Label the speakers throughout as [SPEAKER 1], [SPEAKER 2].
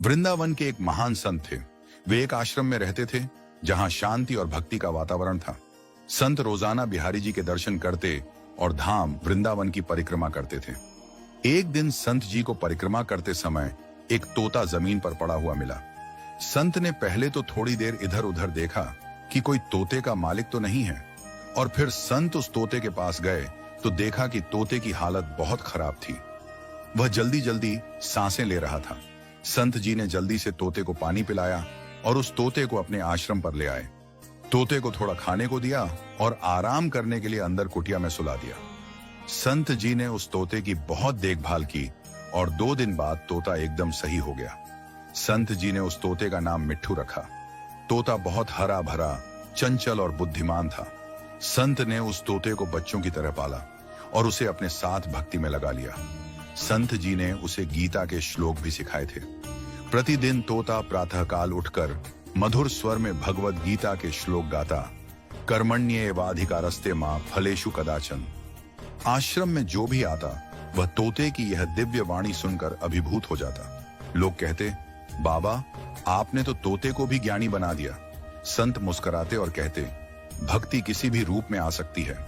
[SPEAKER 1] वृंदावन के एक महान संत थे। वे एक आश्रम में रहते थे जहां शांति और भक्ति का वातावरण था। संत रोजाना बिहारी जी के दर्शन करते और धाम वृंदावन की परिक्रमा करते थे। एक दिन संत जी को परिक्रमा करते समय एक तोता जमीन पर पड़ा हुआ मिला। संत ने पहले तो थोड़ी देर इधर उधर देखा कि कोई तोते का मालिक तो नहीं है, और फिर संत उस तोते के पास गए तो देखा कि तोते की हालत बहुत खराब थी। वह जल्दी जल्दी सांसें ले रहा था। संत जी ने जल्दी से तोते को पानी पिलाया और उस तोते को अपने आश्रम पर ले आए। तोते को थोड़ा खाने को दिया और आराम करने के लिए अंदर कुटिया में सुला दिया। संत जी ने उस तोते की बहुत देखभाल की और 2 दिन बाद तोता एकदम सही हो गया। संत जी ने उस तोते का नाम मिट्ठू रखा। तोता बहुत हरा भरा, चंचल और बुद्धिमान था। संत ने उस तोते को बच्चों की तरह पाला और उसे अपने साथ भक्ति में लगा लिया। संत जी ने उसे गीता के श्लोक भी सिखाए थे। प्रतिदिन तोता प्रातःकाल उठकर मधुर स्वर में भगवद गीता के श्लोक गाता, कर्मण्येवाधिकारस्ते मां फलेषु कदाचन। आश्रम में जो भी आता वह तोते की यह दिव्य वाणी सुनकर अभिभूत हो जाता। लोग कहते, बाबा आपने तो तोते को भी ज्ञानी बना दिया। संत मुस्कुराते और कहते, भक्ति किसी भी रूप में आ सकती है।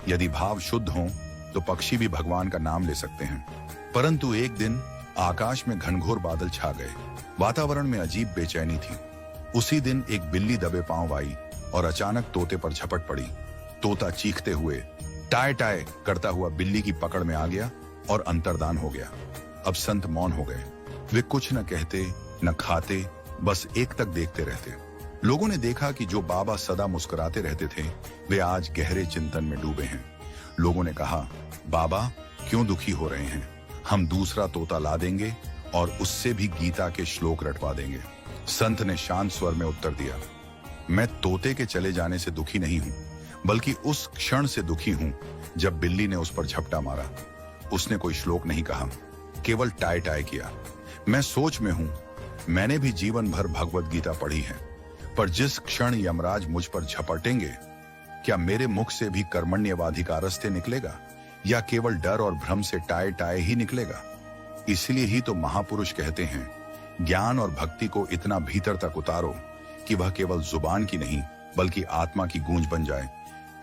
[SPEAKER 1] यदि भाव शुद्ध हो तो पक्षी भी भगवान का नाम ले सकते हैं। परंतु एक दिन आकाश में घनघोर बादल छा गए। वातावरण में अजीब बेचैनी थी। उसी दिन एक बिल्ली दबे पांव आई और अचानक तोते पर झपट पड़ी। तोता चीखते हुए टाय टाय करता हुआ बिल्ली की पकड़ में आ गया और अंतर्धान हो गया। अब संत मौन हो गए। वे कुछ न कहते न खाते, बस एक तक देखते रहते। लोगों ने देखा कि जो बाबा सदा मुस्कुराते रहते थे वे आज गहरे चिंतन में डूबे हैं। लोगों ने कहा, बाबा क्यों दुखी हो रहे हैं? हम दूसरा तोता ला देंगे और उससे भी गीता के श्लोक रटवा देंगे। संत ने शांत स्वर में उत्तर दिया, मैं तोते के चले जाने से दुखी नहीं हूं, बल्कि उस क्षण से दुखी हूं जब बिल्ली ने उस पर झपटा मारा। उसने कोई श्लोक नहीं कहा, केवल टाय टाय किया। मैं सोच में हूं, मैंने भी जीवन भर भगवद गीता पढ़ी है, पर जिस क्षण यमराज मुझ पर झपटेंगे, क्या मेरे मुख से भी कर्मण्येवाधिकारस्ते निकलेगा या केवल डर और भ्रम से टाय टाय ही निकलेगा? इसलिए ही तो महापुरुष कहते हैं, ज्ञान और भक्ति को इतना भीतर तक उतारो कि वह केवल जुबान की नहीं बल्कि आत्मा की गूंज बन जाए,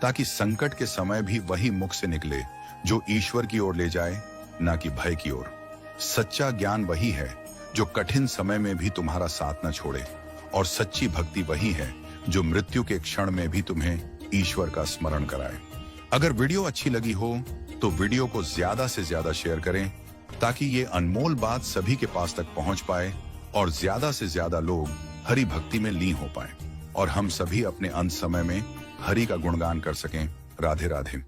[SPEAKER 1] ताकि संकट के समय भी वही मुख से निकले जो ईश्वर की ओर ले जाए, ना कि भय की ओर। सच्चा ज्ञान वही है जो कठिन समय में भी तुम्हारा साथ न छोड़े, और सच्ची भक्ति वही है जो मृत्यु के क्षण में भी तुम्हें ईश्वर का स्मरण कराए। अगर वीडियो अच्छी लगी हो तो वीडियो को ज्यादा से ज्यादा शेयर करें, ताकि ये अनमोल बात सभी के पास तक पहुंच पाए और ज्यादा से ज्यादा लोग हरि भक्ति में लीन हो पाए और हम सभी अपने अंत समय में हरि का गुणगान कर सकें। राधे राधे।